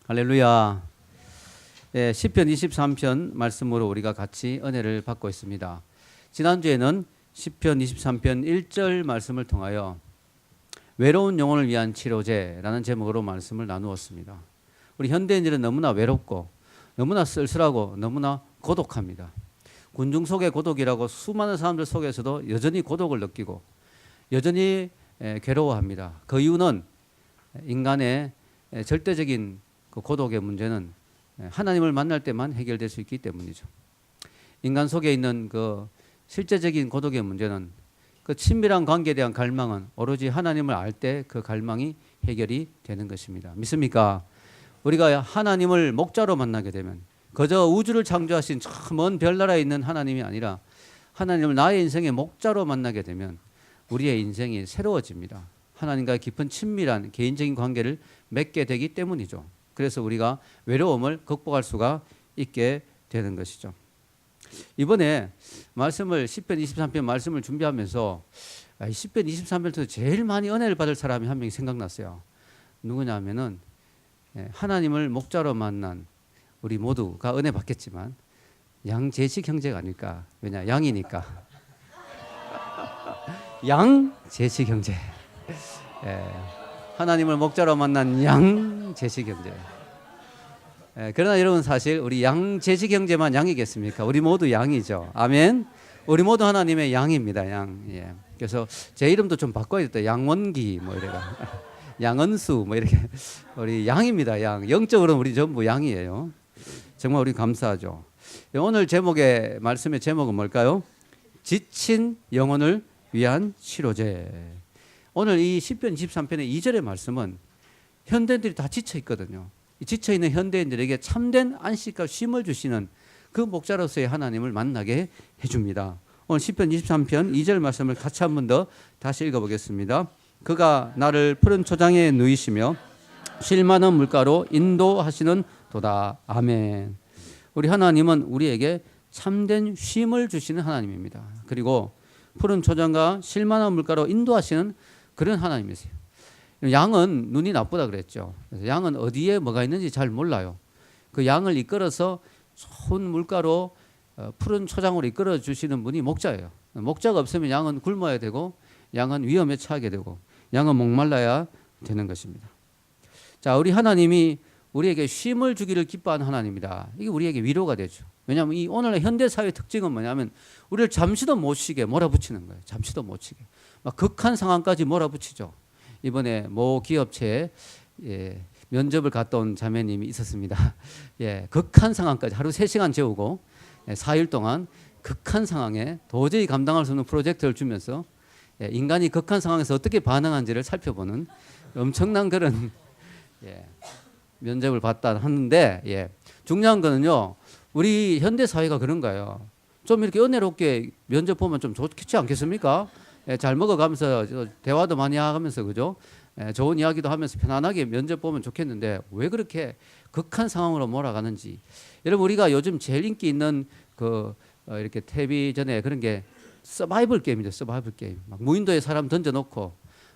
할렐루야. 예, 시편 23편 말씀으로 우리가 같이 은혜를 받고 있습니다. 지난주에는 시편 23편 1절 말씀을 통하여 외로운 영혼을 위한 치료제라는 제목으로 말씀을 나누었습니다. 우리 현대인들은 너무나 외롭고 너무나 쓸쓸하고 너무나 고독합니다. 군중 속의 고독이라고 수많은 사람들 속에서도 여전히 고독을 느끼고 여전히 괴로워합니다. 그 이유는 인간의 절대적인 그 고독의 문제는 하나님을 만날 때만 해결될 수 있기 때문이죠. 인간 속에 있는 그 실제적인 고독의 문제는 그 친밀한 관계에 대한 갈망은 오로지 하나님을 알 때 그 갈망이 해결이 되는 것입니다. 믿습니까? 우리가 하나님을 목자로 만나게 되면 그저 우주를 창조하신 저 먼 별나라에 있는 하나님이 아니라 하나님을 나의 인생의 목자로 만나게 되면 우리의 인생이 새로워집니다. 하나님과 깊은 친밀한 개인적인 관계를 맺게 되기 때문이죠. 그래서 우리가 외로움을 극복할 수가 있게 되는 것이죠. 이번에 말씀을 시편 23편 말씀을 준비하면서 시편 23편에서 제일 많이 은혜를 받을 사람이 한 명이 생각났어요. 누구냐면은 하나님을 목자로 만난 우리 모두가 은혜 받겠지만 양재식 형제가 아닐까. 왜냐, 양이니까. 양재식 형제. 하나님을 목자로 만난 양재식 형제. 그러나 여러분, 사실 우리 양재식 형제만 양이겠습니까? 우리 모두 양이죠. 아멘. 우리 모두 하나님의 양입니다. 양. 예. 그래서 제 이름도 좀 바꿔야겠다. 양원기 뭐 이래가. 양은수 뭐 이렇게. 우리 양입니다. 양. 영적으로는 우리 전부 양이에요. 정말 우리 감사하죠. 오늘 제목의 말씀의 제목은 뭘까요? 지친 영혼을 위한 치료제. 오늘 이 시편 23편의 2절의 말씀은 현대인들이 다 지쳐 있거든요. 지쳐있는 현대인들에게 참된 안식과 쉼을 주시는 그 목자로서의 하나님을 만나게 해줍니다. 오늘 시편 23편 2절 말씀을 같이 한 번 더 다시 읽어보겠습니다. 그가 나를 푸른 초장에 누이시며 쉴 만한 물가로 인도하시는 도다. 아멘. 우리 하나님은 우리에게 참된 쉼을 주시는 하나님입니다. 그리고 푸른 초장과 쉴 만한 물가로 인도하시는 그런 하나님이세요. 양은 눈이 나쁘다 그랬죠. 그래서 양은 어디에 뭐가 있는지 잘 몰라요. 그 양을 이끌어서 좋은 물가로 푸른 초장으로 이끌어 주시는 분이 목자예요. 목자가 없으면 양은 굶어야 되고 양은 위험에 처하게 되고 양은 목말라야 되는 것입니다. 자, 우리 하나님이 우리에게 쉼을 주기를 기뻐하는 하나님이다. 이게 우리에게 위로가 되죠. 왜냐하면 이 오늘의 현대 사회의 특징은 뭐냐면 우리를 잠시도 못 쉬게 몰아붙이는 거예요. 잠시도 못 쉬게. 막 극한 상황까지 몰아붙이죠. 이번에 모 기업체에 면접을 갔다 온 자매님이 있었습니다. 극한 상황까지 하루 3시간 재우고 4일 동안 극한 상황에 도저히 감당할 수 없는 프로젝트를 주면서 인간이 극한 상황에서 어떻게 반응하는지를 살펴보는 엄청난 그런 면접을 받다 하는데, 중요한 거는요, 우리 현대 사회가 그런 거예요. 좀 이렇게 은혜롭게 면접 보면 좀 좋지 않겠습니까? 잘 먹어가면서 대화도 많이 하면서, 그죠? 좋은 이야기도 하면서 편안하게 면접 보면 좋겠는데 왜 그렇게 극한 상황으로 몰아가는지. 여러분, 우리가 요즘 제일 인기 있는 이렇게 텔레비전에 그런 게 서바이벌 게임이죠. 서바이벌 게임. 막 무인도에 사람 던져놓고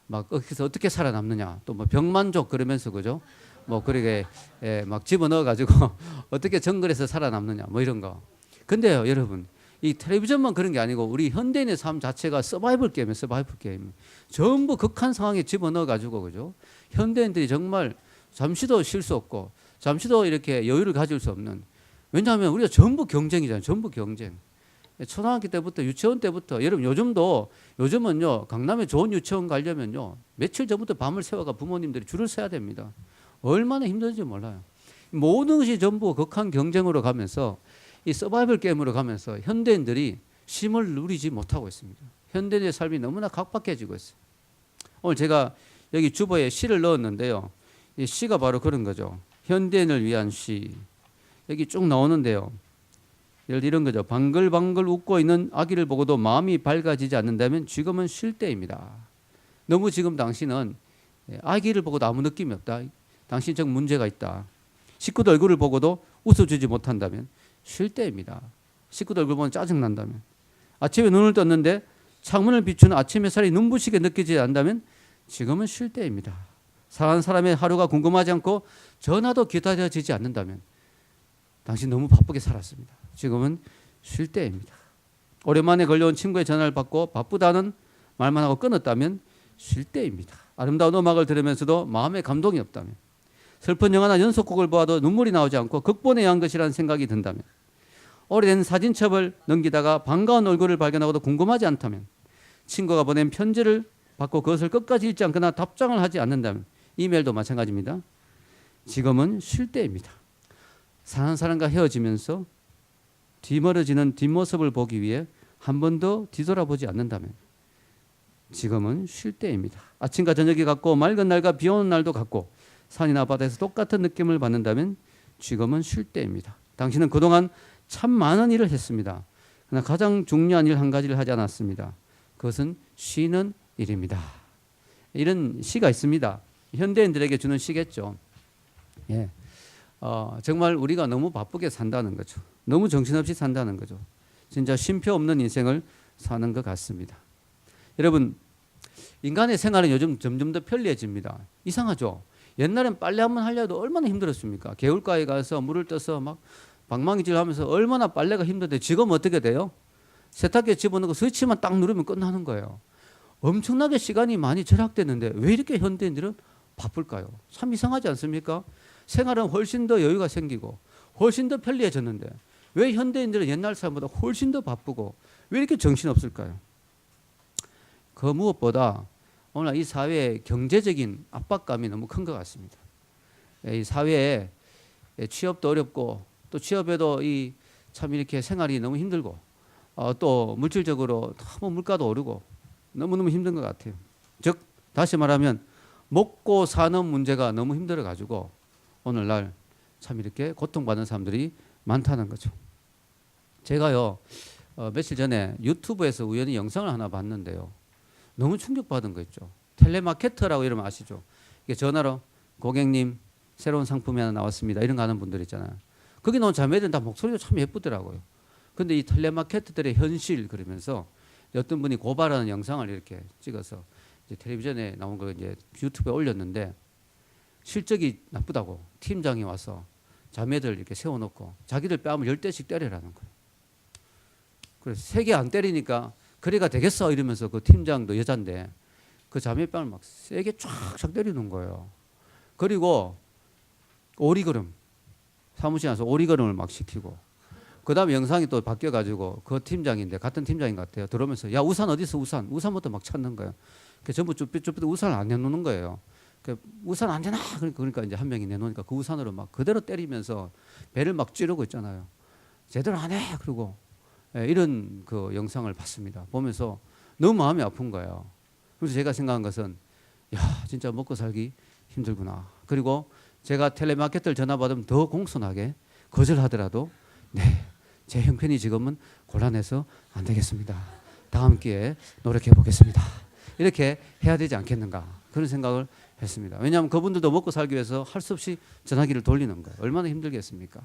막 거기서 어떻게 살아남느냐. 또 뭐 병만족 그러면서, 그죠? 뭐 그렇게 막 집어넣어가지고 어떻게 정글에서 살아남느냐 뭐 이런 거. 근데요, 여러분, 이 텔레비전만 그런 게 아니고 우리 현대인의 삶 자체가 서바이벌 게임이에요. 서바이벌 게임. 전부 극한 상황에 집어넣어가지고, 그죠? 현대인들이 정말 잠시도 쉴 수 없고 잠시도 이렇게 여유를 가질 수 없는. 왜냐하면 우리가 전부 경쟁이잖아요. 전부 경쟁. 초등학교 때부터 유치원 때부터. 여러분, 요즘은요 강남에 좋은 유치원 가려면요 며칠 전부터 밤을 새워가 부모님들이 줄을 서야 됩니다. 얼마나 힘든지 몰라요. 모든 것이 전부 극한 경쟁으로 가면서 이 서바이벌 게임으로 가면서 현대인들이 쉼을 누리지 못하고 있습니다. 현대인의 삶이 너무나 각박해지고 있어요. 오늘 제가 여기 주보에 시를 넣었는데요. 이 시가 바로 그런 거죠. 현대인을 위한 시. 여기 쭉 나오는데요. 예를 들어 이런 거죠. 방글방글 웃고 있는 아기를 보고도 마음이 밝아지지 않는다면 지금은 쉴 때입니다. 너무 지금 당신은 아기를 보고도 아무 느낌이 없다. 당신 정 문제가 있다. 식구들 얼굴을 보고도 웃어주지 못한다면 쉴 때입니다. 식구들 얼굴 보면 짜증난다면, 아침에 눈을 떴는데 창문을 비추는 아침 햇살이 눈부시게 느껴지지 않는다면 지금은 쉴 때입니다. 사랑하는 사람의 하루가 궁금하지 않고 전화도 기다려지지 않는다면 당신 너무 바쁘게 살았습니다. 지금은 쉴 때입니다. 오랜만에 걸려온 친구의 전화를 받고 바쁘다는 말만 하고 끊었다면 쉴 때입니다. 아름다운 음악을 들으면서도 마음에 감동이 없다면, 슬픈 영화나 연속곡을 보아도 눈물이 나오지 않고 극본해야 한 것이라는 생각이 든다면, 오래된 사진첩을 넘기다가 반가운 얼굴을 발견하고도 궁금하지 않다면, 친구가 보낸 편지를 받고 그것을 끝까지 읽지 않거나 답장을 하지 않는다면, 이메일도 마찬가지입니다. 지금은 쉴 때입니다. 사랑하는 사람과 헤어지면서 뒤멀어지는 뒷모습을 보기 위해 한 번도 뒤돌아보지 않는다면 지금은 쉴 때입니다. 아침과 저녁이 같고 맑은 날과 비 오는 날도 같고 산이나 바다에서 똑같은 느낌을 받는다면 지금은 쉴 때입니다. 당신은 그동안 참 많은 일을 했습니다. 그러나 가장 중요한 일 한 가지를 하지 않았습니다. 그것은 쉬는 일입니다. 이런 시가 있습니다. 현대인들에게 주는 시겠죠. 예. 정말 우리가 너무 바쁘게 산다는 거죠. 너무 정신없이 산다는 거죠. 진짜 쉼표 없는 인생을 사는 것 같습니다. 여러분, 인간의 생활은 요즘 점점 더 편리해집니다. 이상하죠? 옛날엔 빨래 한번 하려도 얼마나 힘들었습니까? 개울가에 가서 물을 떠서 막 방망이질 하면서 얼마나 빨래가 힘든데 지금 어떻게 돼요? 세탁기에 집어넣고 스위치만 딱 누르면 끝나는 거예요. 엄청나게 시간이 많이 절약되는데 왜 이렇게 현대인들은 바쁠까요? 참 이상하지 않습니까? 생활은 훨씬 더 여유가 생기고 훨씬 더 편리해졌는데 왜 현대인들은 옛날 사람보다 훨씬 더 바쁘고 왜 이렇게 정신없을까요? 그 무엇보다 오늘 이 사회의 경제적인 압박감이 너무 큰 것 같습니다. 이 사회에 취업도 어렵고 또 취업에도 참 이렇게 생활이 너무 힘들고 또 물질적으로 너무 물가도 오르고 너무너무 힘든 것 같아요. 즉 다시 말하면 먹고 사는 문제가 너무 힘들어 가지고 오늘날 참 이렇게 고통받는 사람들이 많다는 거죠. 제가요 며칠 전에 유튜브에서 우연히 영상을 하나 봤는데요. 너무 충격받은 거 있죠. 텔레마케터라고 이러면 아시죠? 이게 전화로 고객님 새로운 상품이 하나 나왔습니다. 이런 거 하는 분들 있잖아요. 거기 나온 자매들은 다 목소리가 참 예쁘더라고요. 근데 이 텔레마케터들의 현실 그러면서 어떤 분이 고발하는 영상을 이렇게 찍어서 이제 텔레비전에 나온 걸 이제 유튜브에 올렸는데 실적이 나쁘다고 팀장이 와서 자매들 이렇게 세워놓고 자기들 뺨을 10대씩 때리라는 거예요. 그래서 3개 안 때리니까 그래가 되겠어 이러면서 그 팀장도 여잔데 그 자매 뺨을 막 세게 쫙쫙 때리는 거예요. 그리고 오리걸음 사무실에 와서 오리걸음을 막 시키고 그 다음에 영상이 또 바뀌어가지고 그 팀장인데 같은 팀장인 것 같아요. 들어오면서 야 우산 어디 있어 우산부터 막 찾는 거예요. 전부 쭈삣쭈삣 우산을 안 내놓는 거예요. 우산 안 되나? 그러니까 이제 한 명이 내놓으니까 그 우산으로 막 그대로 때리면서 배를 막 찌르고 있잖아요. 제대로 안 해. 그러고 이런 그 영상을 봤습니다. 보면서 너무 마음이 아픈 거예요. 그래서 제가 생각한 것은 야 진짜 먹고 살기 힘들구나. 그리고 제가 텔레마케터를 전화 받으면 더 공손하게 거절하더라도 네, 제 형편이 지금은 곤란해서 안 되겠습니다. 다음 기회에 노력해 보겠습니다. 이렇게 해야 되지 않겠는가 그런 생각을 했습니다. 왜냐하면 그분들도 먹고 살기 위해서 할 수 없이 전화기를 돌리는 거예요. 얼마나 힘들겠습니까?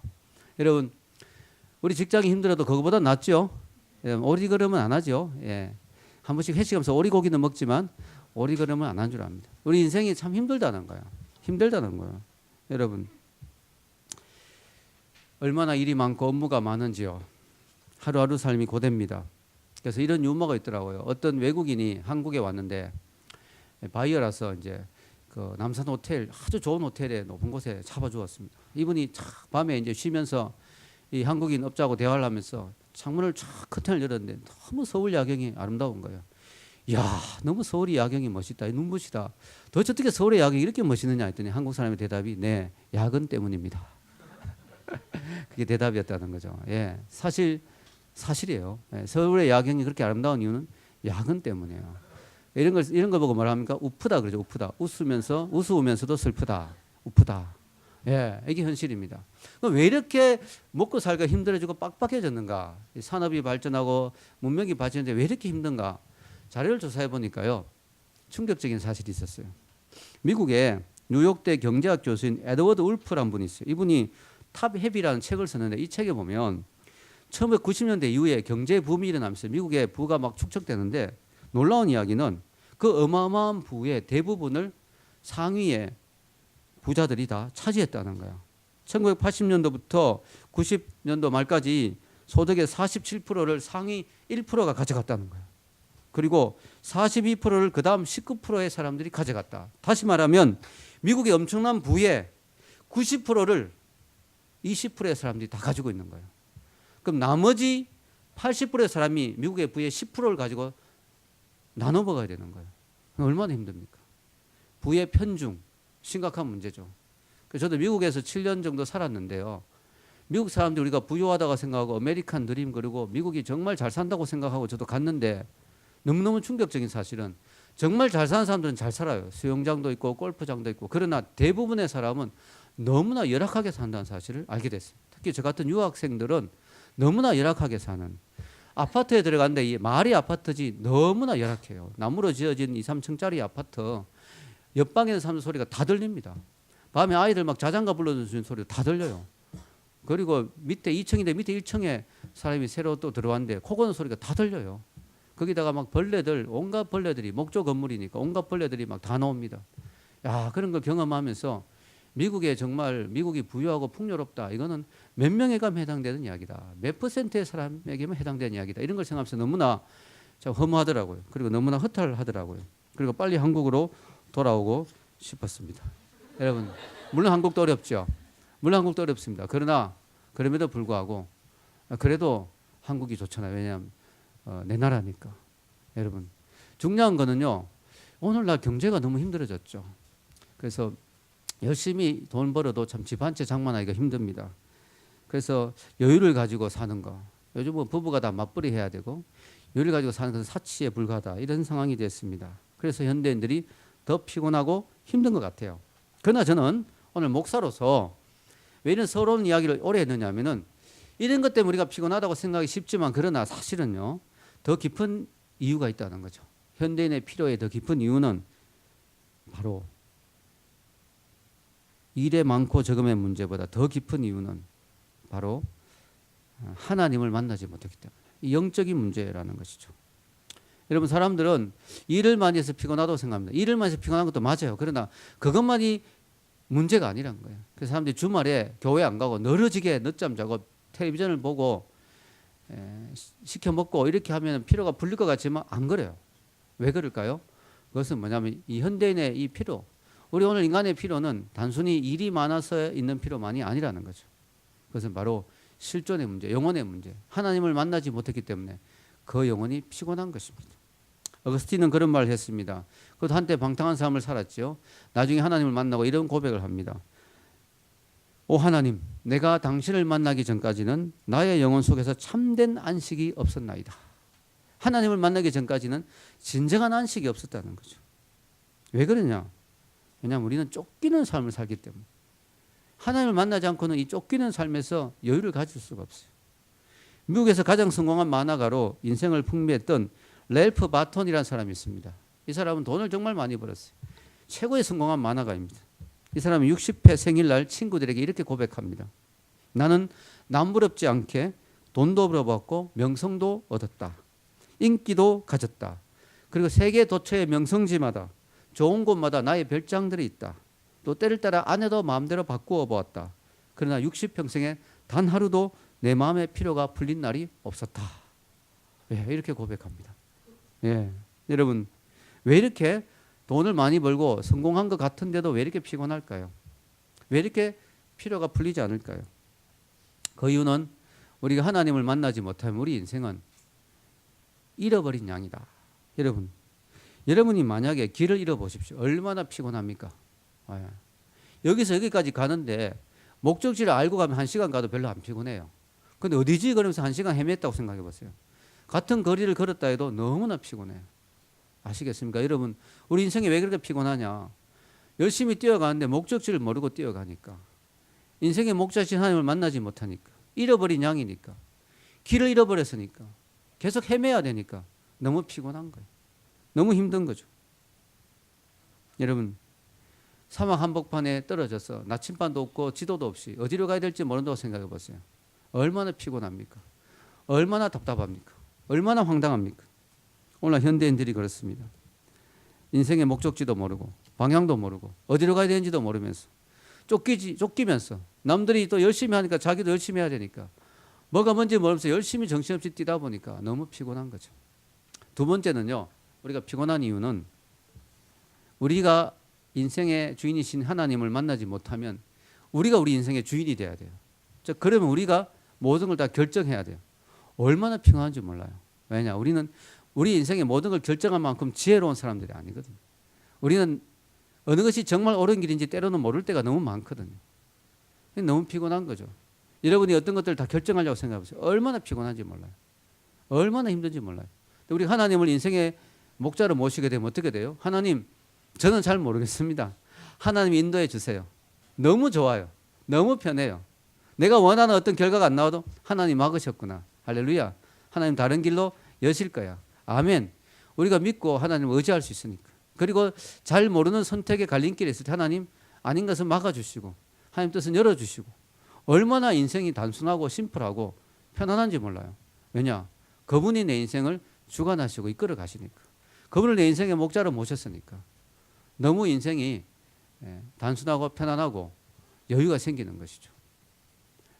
여러분 우리 직장이 힘들어도 그거보다 낫죠. 오리걸음은 안 하죠. 예. 한 번씩 회식하면서 오리고기는 먹지만 오리걸음은 안 한 줄 압니다. 우리 인생이 참 힘들다는 거예요. 힘들다는 거예요. 여러분 얼마나 일이 많고 업무가 많은지요. 하루하루 삶이 고됩니다. 그래서 이런 유머가 있더라고요. 어떤 외국인이 한국에 왔는데 바이어라서 이제 그 남산 호텔 아주 좋은 호텔에 높은 곳에 잡아주었습니다. 이분이 밤에 이제 쉬면서 이 한국인 업자하고 대화를 하면서 창문을 쫙 커튼을 열었는데 너무 서울 야경이 아름다운 거예요. 야 너무 서울이 야경이 멋있다. 눈부시다. 도대체 어떻게 서울의 야경이 이렇게 멋있느냐 했더니 한국 사람의 대답이 네 야근 때문입니다. 그게 대답이었다는 거죠. 예, 사실이에요. 예, 서울의 야경이 그렇게 아름다운 이유는 야근 때문이에요. 이런 걸 보고 말합니까? 우프다 그러죠. 우프다. 우스우면서도 슬프다. 우프다. 예, 이게 현실입니다. 그럼 왜 이렇게 먹고 살기가 힘들어지고 빡빡해졌는가? 산업이 발전하고 문명이 발전했는데 왜 이렇게 힘든가? 자료를 조사해 보니까요, 충격적인 사실이 있었어요. 미국의 뉴욕대 경제학 교수인 에드워드 울프라는 분이 있어요. 이분이 탑 헤비라는 책을 썼는데 이 책에 보면 1990년대 이후에 경제 붐이 일어나면서 미국의 부가 막 축적되는데 놀라운 이야기는 그 어마어마한 부의 대부분을 상위에 부자들이 다 차지했다는 거야. 1980년도부터 90년도 말까지 소득의 47%를 상위 1%가 가져갔다는 거야. 그리고 42%를 그 다음 19%의 사람들이 가져갔다. 다시 말하면 미국의 엄청난 부의 90%를 20%의 사람들이 다 가지고 있는 거예요. 그럼 나머지 80%의 사람이 미국의 부의 10%를 가지고 나눠 먹어야 되는 거예요. 얼마나 힘듭니까? 부의 편중, 심각한 문제죠. 그래서 저도 미국에서 7년 정도 살았는데요. 미국 사람들이 우리가 부유하다고 생각하고 아메리칸 드림 그리고 미국이 정말 잘 산다고 생각하고 저도 갔는데 너무너무 충격적인 사실은 정말 잘 사는 사람들은 잘 살아요. 수영장도 있고 골프장도 있고. 그러나 대부분의 사람은 너무나 열악하게 산다는 사실을 알게 됐습니다. 특히 저 같은 유학생들은 너무나 열악하게 사는, 아파트에 들어갔는데 이 말이 아파트지 너무나 열악해요. 나무로 지어진 2, 3층짜리 아파트 옆방에 사는 소리가 다 들립니다. 밤에 아이들 막 자장가 불러주는 소리가 다 들려요. 그리고 밑에 2층인데 밑에 1층에 사람이 새로 또 들어왔는데 코 고는 소리가 다 들려요. 거기다가 막 벌레들, 온갖 벌레들이, 목조 건물이니까 온갖 벌레들이 막 다 나옵니다. 야, 그런 걸 경험하면서 미국에 정말 미국이 부유하고 풍요롭다. 이거는 몇 명에 가면 해당되는 이야기다. 몇 퍼센트의 사람에게만 해당되는 이야기다. 이런 걸 생각하면서 너무나 참 허무하더라고요. 그리고 너무나 허탈하더라고요. 그리고 빨리 한국으로 돌아오고 싶었습니다. 여러분, 물론 한국도 어렵죠. 물론 한국도 어렵습니다. 그러나 그럼에도 불구하고 그래도 한국이 좋잖아요. 왜냐하면 내 나라니까. 여러분, 중요한 거는요. 오늘날 경제가 너무 힘들어졌죠. 그래서 열심히 돈 벌어도 참 집 한 채 장만하기가 힘듭니다. 그래서 여유를 가지고 사는 거. 요즘은 부부가 다 맞벌이 해야 되고 여유를 가지고 사는 것은 사치에 불과하다. 이런 상황이 됐습니다. 그래서 현대인들이 더 피곤하고 힘든 것 같아요. 그러나 저는 오늘 목사로서 왜 이런 서러운 이야기를 오래 했느냐 하면은 이런 것 때문에 우리가 피곤하다고 생각하기 쉽지만 그러나 사실은요. 더 깊은 이유가 있다는 거죠. 현대인의 필요의 더 깊은 이유는 바로 일의 많고 적음의 문제보다 더 깊은 이유는 바로 하나님을 만나지 못했기 때문에 이 영적인 문제라는 것이죠. 여러분, 사람들은 일을 많이 해서 피곤하다고 생각합니다. 일을 많이 해서 피곤한 것도 맞아요. 그러나 그것만이 문제가 아니란 거예요. 그래서 사람들이 주말에 교회 안 가고 늘어지게 늦잠 자고 텔레비전을 보고 시켜 먹고 이렇게 하면 피로가 풀릴 것 같지만 안 그래요. 왜 그럴까요? 그것은 뭐냐면 이 현대인의 이 피로, 우리 오늘 인간의 피로는 단순히 일이 많아서 있는 피로만이 아니라는 거죠. 그것은 바로 실존의 문제, 영혼의 문제, 하나님을 만나지 못했기 때문에 그 영혼이 피곤한 것입니다. 어거스틴은 그런 말을 했습니다. 그것도 한때 방탕한 삶을 살았죠. 나중에 하나님을 만나고 이런 고백을 합니다. 오 하나님, 내가 당신을 만나기 전까지는 나의 영혼 속에서 참된 안식이 없었나이다. 하나님을 만나기 전까지는 진정한 안식이 없었다는 거죠. 왜 그러냐? 왜냐하면 우리는 쫓기는 삶을 살기 때문에. 하나님을 만나지 않고는 이 쫓기는 삶에서 여유를 가질 수가 없어요. 미국에서 가장 성공한 만화가로 인생을 풍미했던 랠프 바톤이라는 사람이 있습니다. 이 사람은 돈을 정말 많이 벌었어요. 최고의 성공한 만화가입니다. 이 사람은 60회 생일날 친구들에게 이렇게 고백합니다. 나는 남부럽지 않게 돈도 벌어봤고 명성도 얻었다. 인기도 가졌다. 그리고 세계 도처의 명성지마다 좋은 곳마다 나의 별장들이 있다. 또 때를 따라 아내도 마음대로 바꾸어 보았다. 그러나 60평생에 단 하루도 내 마음의 피로가 풀린 날이 없었다. 예, 이렇게 고백합니다. 예, 여러분, 왜 이렇게 돈을 많이 벌고 성공한 것 같은데도 왜 이렇게 피곤할까요? 왜 이렇게 피로가 풀리지 않을까요? 그 이유는 우리가 하나님을 만나지 못하면 우리 인생은 잃어버린 양이다. 여러분이 만약에 길을 잃어보십시오. 얼마나 피곤합니까? 예. 여기서 여기까지 가는데 목적지를 알고 가면 1시간 가도 별로 안 피곤해요. 근데 어디지? 그러면서 1시간 헤맸다고 생각해 보세요. 같은 거리를 걸었다 해도 너무나 피곤해요. 아시겠습니까? 여러분, 우리 인생이 왜 그렇게 피곤하냐? 열심히 뛰어가는데 목적지를 모르고 뛰어가니까. 인생의 목적지 하나님을 만나지 못하니까. 잃어버린 양이니까. 길을 잃어버렸으니까. 계속 헤매야 되니까. 너무 피곤한 거예요. 너무 힘든 거죠. 여러분, 사막 한복판에 떨어져서 나침반도 없고 지도도 없이 어디로 가야 될지 모른다고 생각해 보세요. 얼마나 피곤합니까? 얼마나 답답합니까? 얼마나 황당합니까? 오늘 현대인들이 그렇습니다. 인생의 목적지도 모르고 방향도 모르고 어디로 가야 되는지도 모르면서 쫓기면서 남들이 또 열심히 하니까 자기도 열심히 해야 되니까 뭐가 뭔지 모르면서 열심히 정신없이 뛰다 보니까 너무 피곤한 거죠. 두 번째는요. 우리가 피곤한 이유는 우리가 인생의 주인이신 하나님을 만나지 못하면 우리가 우리 인생의 주인이 돼야 돼요. 그러면 우리가 모든 걸 다 결정해야 돼요. 얼마나 피곤한지 몰라요. 왜냐? 우리는 우리 인생의 모든 걸 결정할 만큼 지혜로운 사람들이 아니거든요. 우리는 어느 것이 정말 옳은 길인지 때로는 모를 때가 너무 많거든요. 너무 피곤한 거죠. 여러분이 어떤 것들을 다 결정하려고 생각해보세요. 얼마나 피곤한지 몰라요. 얼마나 힘든지 몰라요. 우리 하나님을 인생의 목자로 모시게 되면 어떻게 돼요? 하나님, 저는 잘 모르겠습니다. 하나님 인도해 주세요. 너무 좋아요. 너무 편해요. 내가 원하는 어떤 결과가 안 나와도 하나님 막으셨구나. 할렐루야. 하나님 다른 길로 여실 거야. 아멘. 우리가 믿고 하나님을 의지할 수 있으니까. 그리고 잘 모르는 선택의 갈림길에 있을 때 하나님 아닌 것은 막아주시고 하나님 뜻은 열어주시고 얼마나 인생이 단순하고 심플하고 편안한지 몰라요. 왜냐? 그분이 내 인생을 주관하시고 이끌어 가시니까. 그분을 내 인생의 목자로 모셨으니까. 너무 인생이 단순하고 편안하고 여유가 생기는 것이죠.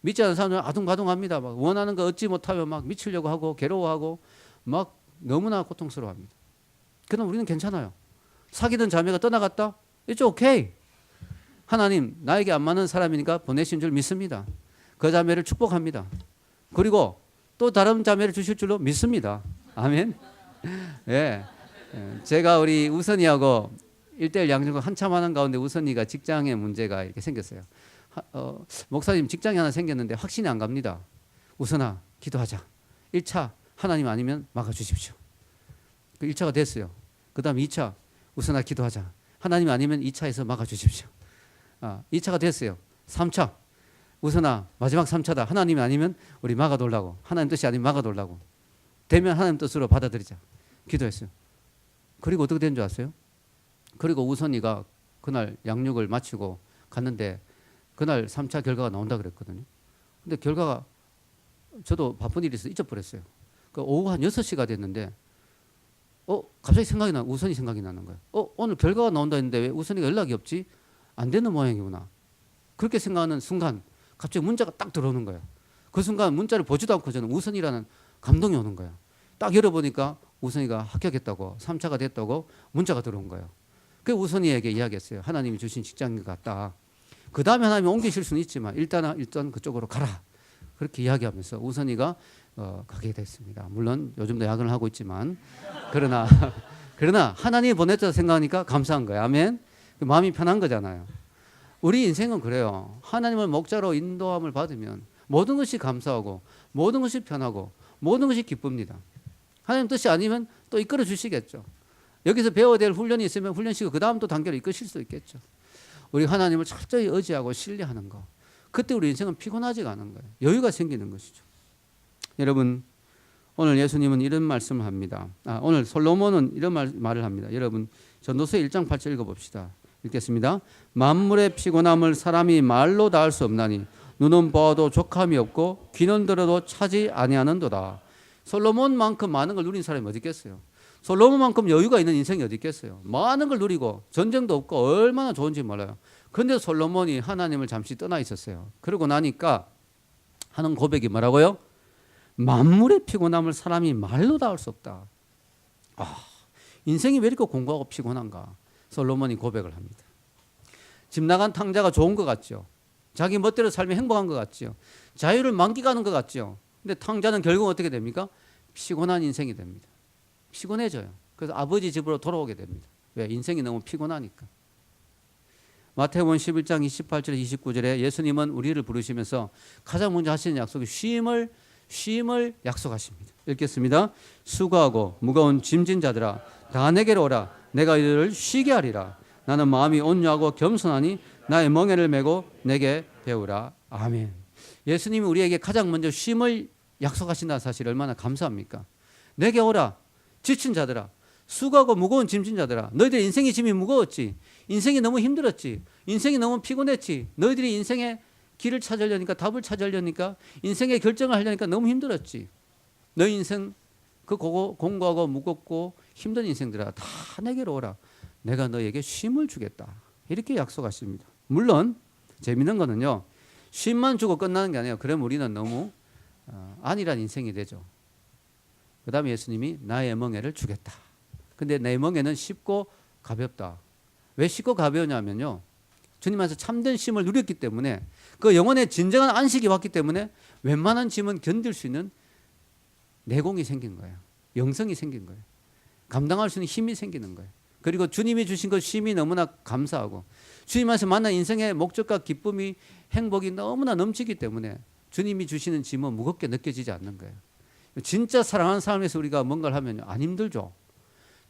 믿지 않는 사람들은 아둥바둥합니다. 막 원하는 거 얻지 못하면 막 미치려고 하고 괴로워하고 막 너무나 고통스러워합니다. 그럼 우리는 괜찮아요. 사귀던 자매가 떠나갔다? It's okay. 하나님 나에게 안 맞는 사람이니까 보내신 줄 믿습니다. 그 자매를 축복합니다. 그리고 또 다른 자매를 주실 줄로 믿습니다. 아멘. 예. 제가 우리 우선이하고 1:1 양육을 한참 하는 가운데 우선이가 직장에 문제가 이렇게 생겼어요. 목사님 직장이 하나 생겼는데 확신이 안 갑니다. 우선아 기도하자. 1차 하나님 아니면 막아주십시오. 그 1차가 됐어요. 그 다음 2차 우선아 기도하자. 하나님 아니면 2차에서 막아주십시오. 2차가 됐어요. 3차 우선아 마지막 3차다. 하나님이 아니면 우리 막아달라고. 하나님 뜻이 아니면 막아달라고. 되면 하나님 뜻으로 받아들이자. 기도했어요. 그리고 어떻게 된 줄 아세요? 그리고 우선이가 그날 양육을 마치고 갔는데 그날 3차 결과가 나온다 그랬거든요. 근데 결과가 저도 바쁜 일이 있어서 잊어버렸어요. 그 오후 한 6시가 됐는데 갑자기 우선이 생각이 나는 거예요. 오늘 결과가 나온다 했는데 왜 우선이가 연락이 없지? 안 되는 모양이구나. 그렇게 생각하는 순간 갑자기 문자가 딱 들어오는 거예요. 그 순간 문자를 보지도 않고 저는 우선이라는 감동이 오는 거예요. 딱 열어보니까 우선이가 합격했다고 3차가 됐다고 문자가 들어온 거예요. 그 우선이에게 이야기했어요. 하나님이 주신 직장인 것 같다. 그 다음에 하나님이 옮기실 수는 있지만 일단 그쪽으로 가라. 그렇게 이야기하면서 우선이가 가게 됐습니다. 물론 요즘도 야근을 하고 있지만 그러나 하나님이 보냈다고 생각하니까 감사한 거예요. 아멘. 마음이 편한 거잖아요. 우리 인생은 그래요. 하나님을 목자로 인도함을 받으면 모든 것이 감사하고 모든 것이 편하고 모든 것이 기쁩니다. 하나님 뜻이 아니면 또 이끌어 주시겠죠. 여기서 배워야 될 훈련이 있으면 훈련시키고 그 다음 또 단계로 이끄실 수 있겠죠. 우리 하나님을 철저히 의지하고 신뢰하는 거. 그때 우리 인생은 피곤하지가 않은 거예요. 여유가 생기는 것이죠. 여러분 오늘 예수님은 이런 말씀을 합니다. 오늘 솔로몬은 이런 말을 합니다. 여러분 전도서 1장 8절 읽어봅시다. 읽겠습니다. 만물의 피곤함을 사람이 말로 다할 수 없나니 눈은 보아도 족함이 없고 귀는 들어도 차지 아니하는도다. 솔로몬만큼 많은 걸 누린 사람이 어디 있겠어요? 솔로몬만큼 여유가 있는 인생이 어디 있겠어요? 많은 걸 누리고 전쟁도 없고 얼마나 좋은지 몰라요. 그런데 솔로몬이 하나님을 잠시 떠나 있었어요. 그러고 나니까 하는 고백이 뭐라고요? 만물의 피곤함을 사람이 말로 다 할 수 없다. 인생이 왜 이렇게 공고하고 피곤한가? 솔로몬이 고백을 합니다. 집 나간 탕자가 좋은 것 같죠? 자기 멋대로 살면 행복한 것 같죠? 자유를 만끽하는 것 같죠? 근데 탕자는 결국 어떻게 됩니까? 피곤한 인생이 됩니다. 피곤해져요. 그래서 아버지 집으로 돌아오게 됩니다. 왜? 인생이 너무 피곤하니까. 마태복음 11장 28절에 29절에 예수님은 우리를 부르시면서 가장 먼저 하시는 약속이 쉼을 약속하십니다. 읽겠습니다. 수고하고 무거운 짐진 자들아 다 내게로 오라. 내가 이들을 쉬게 하리라. 나는 마음이 온유하고 겸손하니 나의 멍에를 메고 내게 배우라. 아멘. 예수님이 우리에게 가장 먼저 쉼을 약속하신다는 사실 얼마나 감사합니까? 내게 오라. 지친 자들아, 수고하고 무거운 짐진 자들아, 너희들 인생의 짐이 무거웠지. 인생이 너무 힘들었지. 인생이 너무 피곤했지. 너희들이 인생의 길을 찾으려니까, 답을 찾으려니까, 인생의 결정을 하려니까 너무 힘들었지. 너희 인생 그 공고하고 무겁고 힘든 인생들아 다 내게로 오라. 내가 너에게 쉼을 주겠다. 이렇게 약속하십니다. 물론 재미있는 거는요, 쉼만 주고 끝나는 게 아니에요. 그럼 우리는 너무 안일한 인생이 되죠. 그 다음에 예수님이 나의 멍에를 주겠다. 근데 내 멍에는 쉽고 가볍다. 왜 쉽고 가벼우냐면요, 주님 안에서 참된 쉼을 누렸기 때문에, 그 영혼의 진정한 안식이 왔기 때문에 웬만한 짐은 견딜 수 있는 내공이 생긴 거예요. 영성이 생긴 거예요. 감당할 수 있는 힘이 생기는 거예요. 그리고 주님이 주신 그 쉼이 너무나 감사하고, 주님 안에서 만난 인생의 목적과 기쁨이, 행복이 너무나 넘치기 때문에 주님이 주시는 짐은 무겁게 느껴지지 않는 거예요. 진짜 사랑하는 사람 위해서 우리가 뭔가를 하면 안 힘들죠.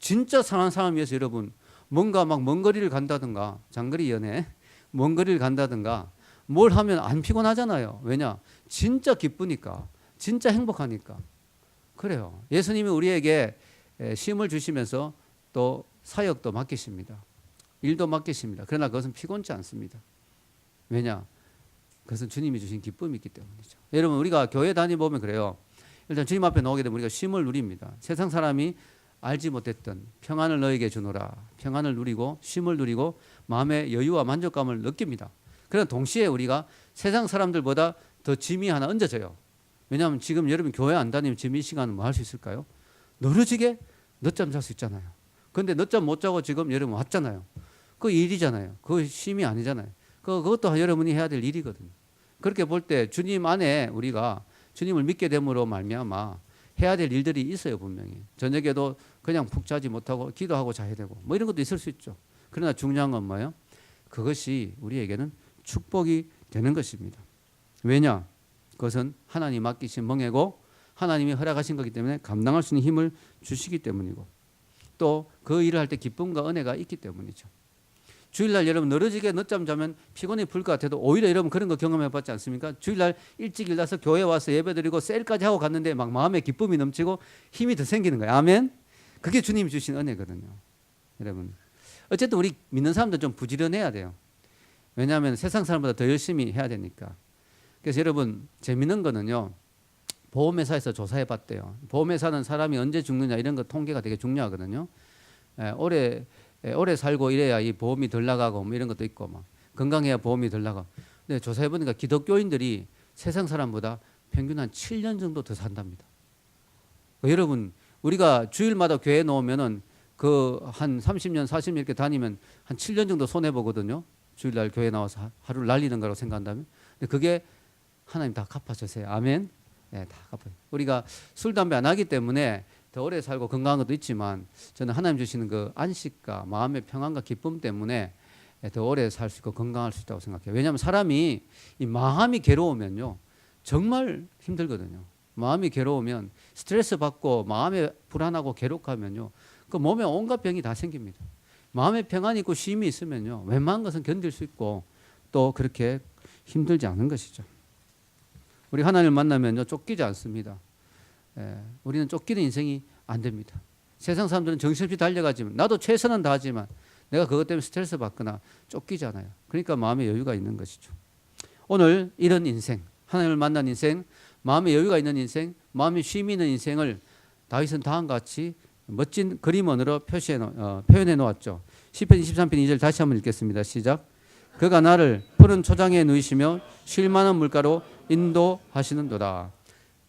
진짜 사랑하는 사람 위해서 여러분 뭔가 막 먼 거리를 간다든가, 장거리 연애 먼 거리를 간다든가 뭘 하면 안 피곤하잖아요. 왜냐? 진짜 기쁘니까, 진짜 행복하니까. 그래요. 예수님이 우리에게 쉼을 주시면서 또 사역도 맡기십니다. 일도 맡기십니다. 그러나 그것은 피곤치 않습니다. 왜냐? 그것은 주님이 주신 기쁨이 있기 때문이죠. 여러분, 우리가 교회 다니보면 그래요. 일단 주님 앞에 나오게 되면 우리가 쉼을 누립니다. 세상 사람이 알지 못했던 평안을 너에게 주노라. 평안을 누리고 쉼을 누리고 마음의 여유와 만족감을 느낍니다. 그러나 동시에 우리가 세상 사람들보다 더 짐이 하나 얹어져요. 왜냐하면 지금 여러분 교회 안 다니면 지금 이 시간은 뭐 할 수 있을까요? 늘어지게 늦잠 잘 수 있잖아요. 그런데 늦잠 못 자고 지금 여러분 왔잖아요. 그 일이잖아요. 그 쉼이 아니잖아요. 그것도 여러분이 해야 될 일이거든요. 그렇게 볼 때 주님 안에 우리가 주님을 믿게 됨으로 말미암아 해야 될 일들이 있어요. 분명히 저녁에도 그냥 푹 자지 못하고 기도하고 자야 되고 뭐 이런 것도 있을 수 있죠. 그러나 중요한 건 뭐예요? 그것이 우리에게는 축복이 되는 것입니다. 왜냐? 그것은 하나님 맡기신 멍에고 하나님이 허락하신 거기 때문에 감당할 수 있는 힘을 주시기 때문이고, 또 그 일을 할 때 기쁨과 은혜가 있기 때문이죠. 주일날 여러분 늘어지게 늦잠 자면 피곤이 풀 것 같아도 오히려 여러분 그런 거 경험해 봤지 않습니까? 주일날 일찍 일어나서 교회 와서 예배드리고 셀까지 하고 갔는데 막 마음에 기쁨이 넘치고 힘이 더 생기는 거예요. 아멘. 그게 주님이 주신 은혜거든요. 여러분, 어쨌든 우리 믿는 사람들 좀 부지런해야 돼요. 왜냐하면 세상 사람보다 더 열심히 해야 되니까. 그래서 여러분, 재밌는 거는요, 보험회사에서 조사해 봤대요. 보험회사는 사람이 언제 죽느냐 이런 거 통계가 되게 중요하거든요. 오래 살고 이래야 이 보험이 덜 나가고 뭐 이런 것도 있고, 막 건강해야 보험이 덜 나가. 근데 조사해 보니까 기독교인들이 세상 사람보다 평균 한 7년 정도 더 산답니다. 여러분, 우리가 주일마다 교회 나오면은 그 한 30년, 40년 이렇게 다니면 한 7년 정도 손해 보거든요. 주일날 교회 나와서 하루를 날리는 거라고 생각한다면. 근데 그게 하나님 다 갚아주세요. 아멘. 네, 다 갚아요. 우리가 술, 담배 안 하기 때문에 더 오래 살고 건강한 것도 있지만, 저는 하나님 주시는 그 안식과 마음의 평안과 기쁨 때문에 더 오래 살 수 있고 건강할 수 있다고 생각해요. 왜냐하면 사람이 이 마음이 괴로우면요 정말 힘들거든요. 마음이 괴로우면 스트레스 받고 마음에 불안하고 괴롭하면요 그 몸에 온갖 병이 다 생깁니다. 마음의 평안이 있고 쉼이 있으면요 웬만한 것은 견딜 수 있고 또 그렇게 힘들지 않은 것이죠. 우리 하나님을 만나면요 쫓기지 않습니다. 우리는 쫓기는 인생이 안 됩니다. 세상 사람들은 정신없이 달려가지만, 나도 최선은 다하지만 내가 그것 때문에 스트레스 받거나 쫓기지 않아요. 그러니까 마음의 여유가 있는 것이죠. 오늘 이런 인생, 하나님을 만난 인생, 마음의 여유가 있는 인생, 마음의 쉼이 있는 인생을 다윗은 다음과 같이 멋진 그림원으로 표현해 놓았죠. 시편 23편 2절 다시 한번 읽겠습니다. 시작. 그가 나를 푸른 초장에 누이시며 쉴 만한 물가로 인도하시는도다.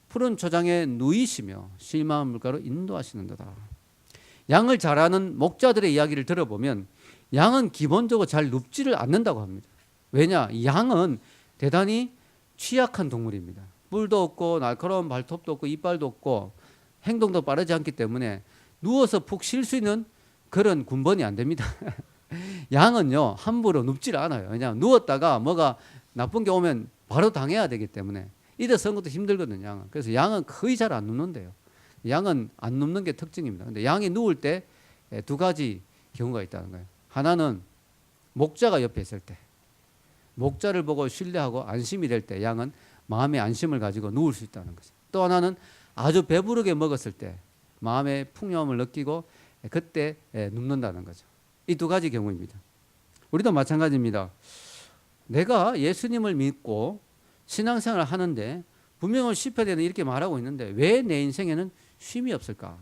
푸른 초장에 누이시며 쉴 만한 물가로 인도하시는도다. 양을 잘 아는 목자들의 이야기를 들어보면 양은 기본적으로 잘 눕지를 않는다고 합니다. 왜냐? 양은 대단히 취약한 동물입니다. 뿔도 없고 날카로운 발톱도 없고 이빨도 없고 행동도 빠르지 않기 때문에 누워서 푹 쉴 수 있는 그런 군번이 안 됩니다. 양은요 함부로 눕질 않아요. 왜냐하면 누웠다가 뭐가 나쁜 게 오면 바로 당해야 되기 때문에 일어서는 것도 힘들거든요. 양은. 그래서 양은 거의 잘 안 눕는데요. 양은 안 눕는 게 특징입니다. 근데 양이 누울 때 두 가지 경우가 있다는 거예요. 하나는 목자가 옆에 있을 때, 목자를 보고 신뢰하고 안심이 될 때 양은 마음의 안심을 가지고 누울 수 있다는 거죠. 또 하나는 아주 배부르게 먹었을 때 마음의 풍요함을 느끼고 그때 눕는다는 거죠. 이 두 가지 경우입니다. 우리도 마찬가지입니다. 내가 예수님을 믿고 신앙생활을 하는데 분명히 시편에는 이렇게 말하고 있는데 왜 내 인생에는 쉼이 없을까?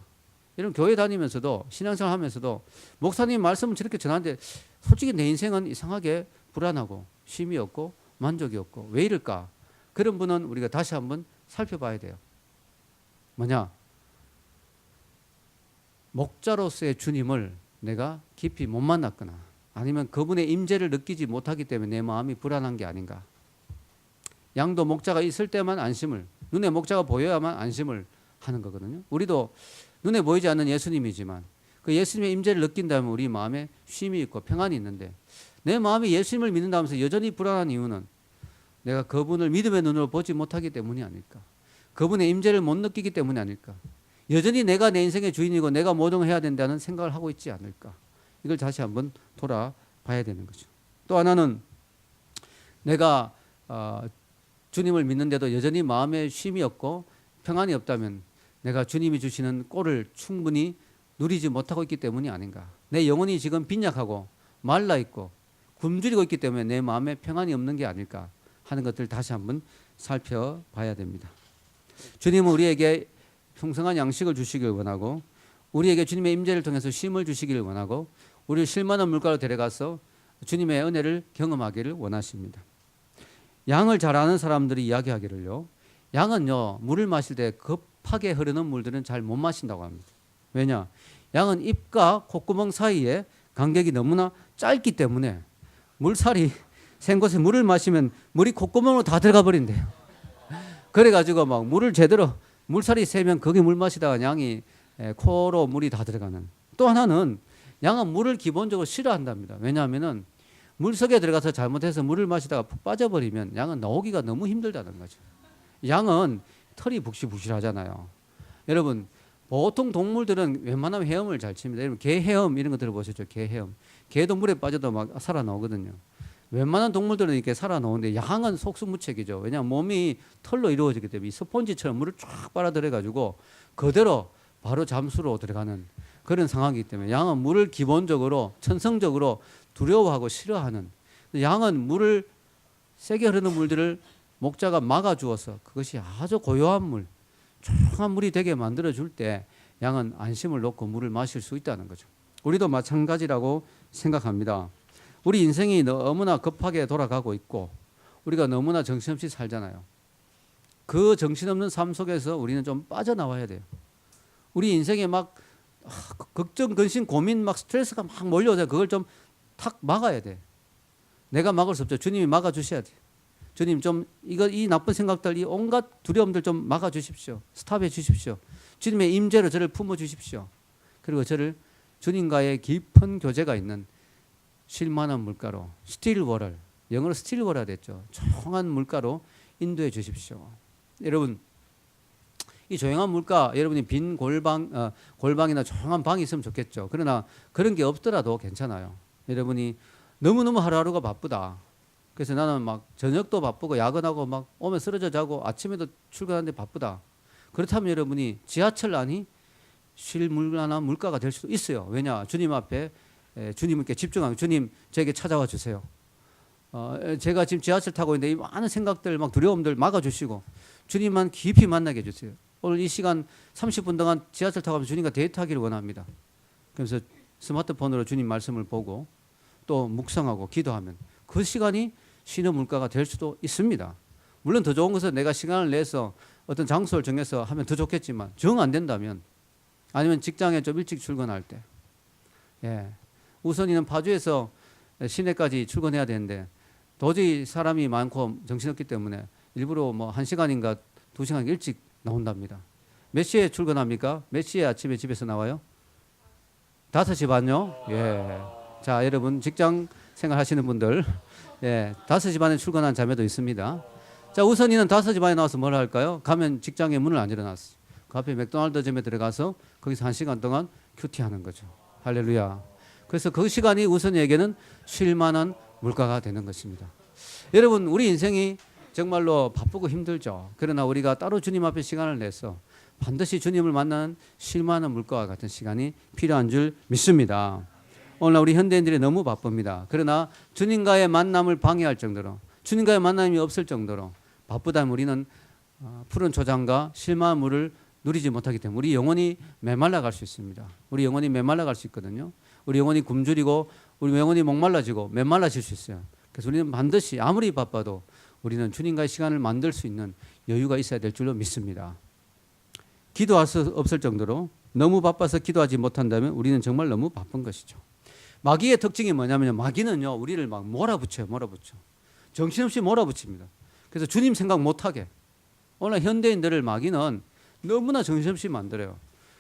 이런 교회 다니면서도 신앙생활 하면서도 목사님 말씀은 저렇게 전하는데 솔직히 내 인생은 이상하게 불안하고 쉼이 없고 만족이 없고 왜 이럴까? 그런 분은 우리가 다시 한번 살펴봐야 돼요. 뭐냐? 목자로서의 주님을 내가 깊이 못 만났거나 아니면 그분의 임재를 느끼지 못하기 때문에 내 마음이 불안한 게 아닌가. 양도 목자가 있을 때만 안심을, 눈에 목자가 보여야만 안심을 하는 거거든요. 우리도 눈에 보이지 않는 예수님이지만 그 예수님의 임재를 느낀다면 우리 마음에 쉼이 있고 평안이 있는데 내 마음이 예수님을 믿는다면서 여전히 불안한 이유는 내가 그분을 믿음의 눈으로 보지 못하기 때문이 아닐까. 그분의 임재를 못 느끼기 때문이 아닐까. 여전히 내가 내 인생의 주인이고 내가 모든 걸 해야 된다는 생각을 하고 있지 않을까. 이걸 다시 한번 돌아봐야 되는 거죠. 또 하나는 내가 주님을 믿는데도 여전히 마음에 쉼이 없고 평안이 없다면 내가 주님이 주시는 꼴을 충분히 누리지 못하고 있기 때문이 아닌가. 내 영혼이 지금 빈약하고 말라 있고 굶주리고 있기 때문에 내 마음에 평안이 없는 게 아닐까 하는 것들 다시 한번 살펴봐야 됩니다. 주님은 우리에게 풍성한 양식을 주시길 원하고 우리에게 주님의 임재를 통해서 쉼을 주시기를 원하고 우리를 쉴만한 물가로 데려가서 주님의 은혜를 경험하기를 원하십니다. 양을 잘 아는 사람들이 이야기하기를요. 양은요. 물을 마실 때 급하게 흐르는 물들은 잘 못 마신다고 합니다. 왜냐? 양은 입과 콧구멍 사이에 간격이 너무나 짧기 때문에 물살이 센 곳에 물을 마시면 물이 콧구멍으로 다 들어가 버린대요. 그래가지고 막 물을 제대로 물살이 세면 거기 물 마시다가 양이 코로 물이 다 들어가는. 또 하나는 양은 물을 기본적으로 싫어한답니다. 왜냐하면은 물속에 들어가서 잘못해서 물을 마시다가 푹 빠져버리면 양은 나오기가 너무 힘들다는 거죠. 양은 털이 북실북실하잖아요. 여러분 보통 동물들은 웬만하면 헤엄을 잘 칩니다. 여러분 개 헤엄 이런 거 들어보셨죠? 개 헤엄. 개도 물에 빠져도 막 살아나오거든요. 웬만한 동물들은 이렇게 살아나오는데 양은 속수무책이죠. 왜냐하면 몸이 털로 이루어지기 때문에 스펀지처럼 물을 쫙 빨아들여가지고 그대로 바로 잠수로 들어가는 그런 상황이기 때문에 양은 물을 기본적으로 천성적으로 두려워하고 싫어하는. 양은 물을 세게 흐르는 물들을 목자가 막아주어서 그것이 아주 고요한 물, 조용한 물이 되게 만들어줄 때 양은 안심을 놓고 물을 마실 수 있다는 거죠. 우리도 마찬가지라고 생각합니다. 우리 인생이 너무나 급하게 돌아가고 있고 우리가 너무나 정신없이 살잖아요. 그 정신없는 삶 속에서 우리는 좀 빠져나와야 돼요. 우리 인생에 막 걱정, 근심, 고민, 막 스트레스가 막 몰려오잖아요. 그걸 좀 탁 막아야 돼. 내가 막을 수 없죠. 주님이 막아주셔야 돼. 주님 좀 이 나쁜 생각들, 이 온갖 두려움들 좀 막아주십시오. 스탑해 주십시오. 주님의 임재로 저를 품어주십시오. 그리고 저를 주님과의 깊은 교제가 있는 쉴만한 물가로 스틸워럴, 영어로 스틸워럴 됐죠. 조용한 물가로 인도해 주십시오. 여러분 이 조용한 물가, 여러분이 빈 골방이나 조용한 방이 있으면 좋겠죠. 그러나 그런 게 없더라도 괜찮아요. 여러분이 너무너무 하루하루가 바쁘다. 그래서 나는 막 저녁도 바쁘고 야근하고 막 오면 쓰러져 자고 아침에도 출근하는데 바쁘다. 그렇다면 여러분이 지하철 안이 쉴 만한 물가가 될 수도 있어요. 왜냐? 주님 앞에 주님께 집중하고 주님 저에게 찾아와 주세요. 제가 지금 지하철 타고 있는데 이 많은 생각들 막 두려움들 막아주시고 주님만 깊이 만나게 해주세요. 오늘 이 시간 30분 동안 지하철 타고 가면 주님과 데이트하기를 원합니다. 그래서 스마트폰으로 주님 말씀을 보고 또 묵상하고 기도하면 그 시간이 쉬는 물가가 될 수도 있습니다. 물론 더 좋은 것은 내가 시간을 내서 어떤 장소를 정해서 하면 더 좋겠지만 정 안 된다면 아니면 직장에 좀 일찍 출근할 때 우선이는 파주에서 시내까지 출근해야 되는데 도저히 사람이 많고 정신없기 때문에 일부러 뭐 1시간인가 2시간 일찍 나온답니다. 몇 시에 출근합니까? 몇 시에 아침에 집에서 나와요? 5시 반요? 예. 자, 여러분 직장 생활 하시는 분들 5시 반에 출근한 자매도 있습니다. 자, 우선이는 5시 반에 나와서 뭘 할까요? 가면 직장에 문을 안 열어놨어요. 그 앞에 맥도날드점에 들어가서 거기서 1시간 동안 큐티하는 거죠. 할렐루야. 그래서 그 시간이 우선에게는 쉴만한 물가가 되는 것입니다. 여러분 우리 인생이 정말로 바쁘고 힘들죠. 그러나 우리가 따로 주님 앞에 시간을 내서 반드시 주님을 만나는 쉴만한 물가와 같은 시간이 필요한 줄 믿습니다. 오늘 우리 현대인들이 너무 바쁩니다. 그러나 주님과의 만남을 방해할 정도로 주님과의 만남이 없을 정도로 바쁘다면 우리는 푸른 초장과 쉴만한 물을 누리지 못하기 때문에 우리 영혼이 메말라 갈 수 있습니다. 우리 영혼이 메말라 갈 수 있거든요. 우리 영혼이 굶주리고 우리 영혼이 목말라지고 메말라질 수 있어요. 그래서 우리는 반드시 아무리 바빠도 우리는 주님과의 시간을 만들 수 있는 여유가 있어야 될 줄로 믿습니다. 기도할 수 없을 정도로 너무 바빠서 기도하지 못한다면 우리는 정말 너무 바쁜 것이죠. 마귀의 특징이 뭐냐면요. 마귀는요, 우리를 막 몰아붙여요. 정신없이 몰아붙입니다. 그래서 주님 생각 못하게. 오늘 현대인들을 마귀는 너무나 정신없이 만들어요.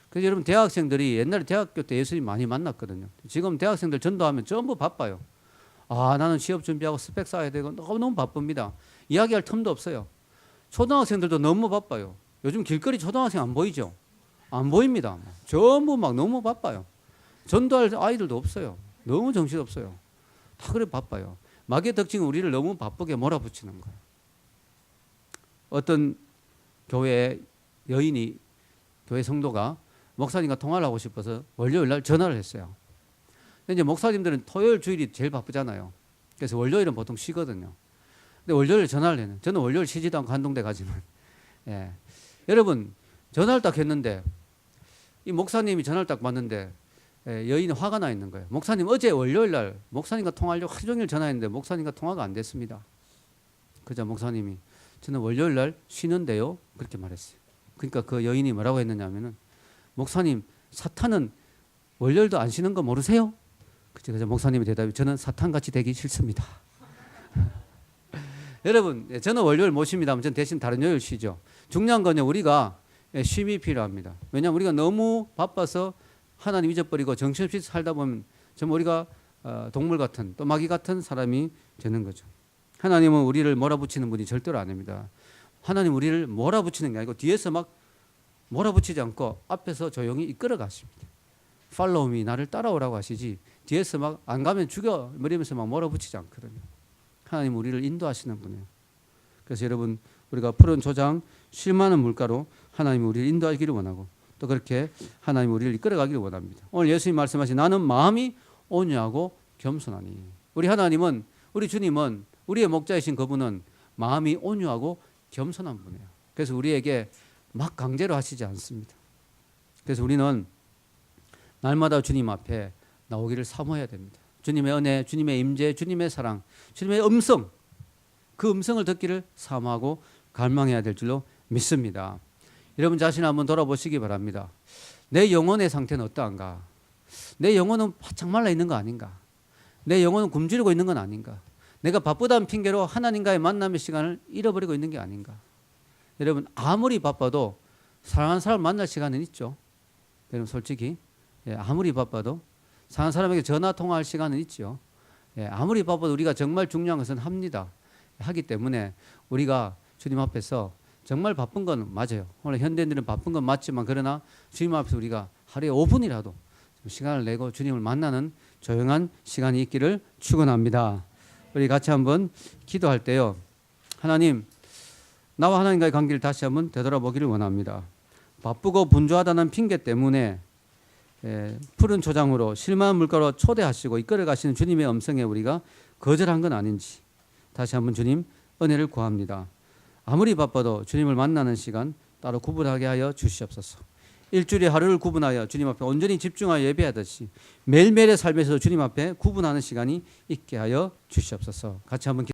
그래서 여러분 대학생들이 옛날에 대학교 때 예수님 많이 만났거든요. 지금 대학생들 전도하면 전부 바빠요. 나는 취업 준비하고 스펙 쌓아야 되고 너무 바쁩니다. 이야기할 틈도 없어요. 초등학생들도 너무 바빠요. 요즘 길거리 초등학생 안 보이죠? 안 보입니다. 전부 막 너무 바빠요. 전도할 아이들도 없어요. 너무 정신없어요. 다 그래 바빠요. 마귀의 특징은 우리를 너무 바쁘게 몰아붙이는 거예요. 어떤 교회 여인이, 교회 성도가 목사님과 통화를 하고 싶어서 월요일 날 전화를 했어요. 근데 이제 목사님들은 토요일 주일이 제일 바쁘잖아요. 그래서 월요일은 보통 쉬거든요. 근데 월요일 전화를 했는데 저는 월요일 쉬지도 않고 한동대 가지만, 예. 여러분 전화를 딱 했는데 이 목사님이 전화를 딱 받는데 여인이 화가 나 있는 거예요. 목사님 어제 월요일 날 목사님과 통화하려고 하루 종일 전화했는데 목사님과 통화가 안 됐습니다. 그자 목사님이 저는 월요일 날 쉬는데요, 그렇게 말했어요. 그러니까 그 여인이 뭐라고 했느냐면은 목사님 사탄은 월요일도 안 쉬는 거 모르세요? 그래서 목사님의 대답이 저는 사탄같이 되기 싫습니다. 여러분 저는 월요일 못 쉽니다만 저는 대신 다른 요일 쉬죠. 중요한 건요, 우리가 쉼이 필요합니다. 왜냐하면 우리가 너무 바빠서 하나님 잊어버리고 정신없이 살다 보면 정말 우리가 동물 같은 또 마귀 같은 사람이 되는 거죠. 하나님은 우리를 몰아붙이는 분이 절대로 아닙니다. 하나님 우리를 몰아붙이는 게 아니고 뒤에서 막 몰아붙이지 않고 앞에서 조용히 이끌어 가십니다. Follow me, 나를 따라오라고 하시지 뒤에서 막 안 가면 죽여 이러면서 막 몰아붙이지 않거든요. 하나님 우리를 인도하시는 분이에요. 그래서 여러분 우리가 푸른 초장 쉴 만한 물가로 하나님이 우리를 인도하기를 원하고 또 그렇게 하나님이 우리를 이끌어가기를 원합니다. 오늘 예수님 말씀하신 나는 마음이 온유하고 겸손하니. 우리 하나님은, 우리 주님은, 우리의 목자이신 그분은 마음이 온유하고 겸손한 분이에요. 그래서 우리에게 막 강제로 하시지 않습니다. 그래서 우리는 날마다 주님 앞에 나오기를 사모해야 됩니다. 주님의 은혜, 주님의 임재, 주님의 사랑, 주님의 음성, 그 음성을 듣기를 사모하고 갈망해야 될 줄로 믿습니다. 여러분 자신 한번 돌아보시기 바랍니다. 내 영혼의 상태는 어떠한가? 내 영혼은 바짝 말라 있는 거 아닌가? 내 영혼은 굶주리고 있는 건 아닌가? 내가 바쁘다는 핑계로 하나님과의 만남의 시간을 잃어버리고 있는 게 아닌가? 여러분 아무리 바빠도 사랑하는 사람 만날 시간은 있죠. 여러분 솔직히 아무리 바빠도 사랑하는 사람에게 전화 통화할 시간은 있죠. 아무리 바빠도 우리가 정말 중요한 것은 합니다. 하기 때문에 우리가 주님 앞에서 정말 바쁜 건 맞아요. 오늘 현대인들은 바쁜 건 맞지만 그러나 주님 앞에서 우리가 하루에 5분이라도 시간을 내고 주님을 만나는 조용한 시간이 있기를 축원합니다. 우리 같이 한번 기도할 때요. 하나님, 나와 하나님과의 관계를 다시 한번 되돌아보기를 원합니다. 바쁘고 분주하다는 핑계 때문에 푸른 초장으로 실만한 물가로 초대하시고 이끌어 가시는 주님의 음성에 우리가 거절한 건 아닌지 다시 한번 주님 은혜를 구합니다. 아무리 바빠도 주님을 만나는 시간 따로 구분하게 하여 주시옵소서. 일주일에 하루를 구분하여 주님 앞에 온전히 집중하여 예배하듯이 매일매일의 삶에서 주님 앞에 구분하는 시간이 있게 하여 주시옵소서. 같이 한번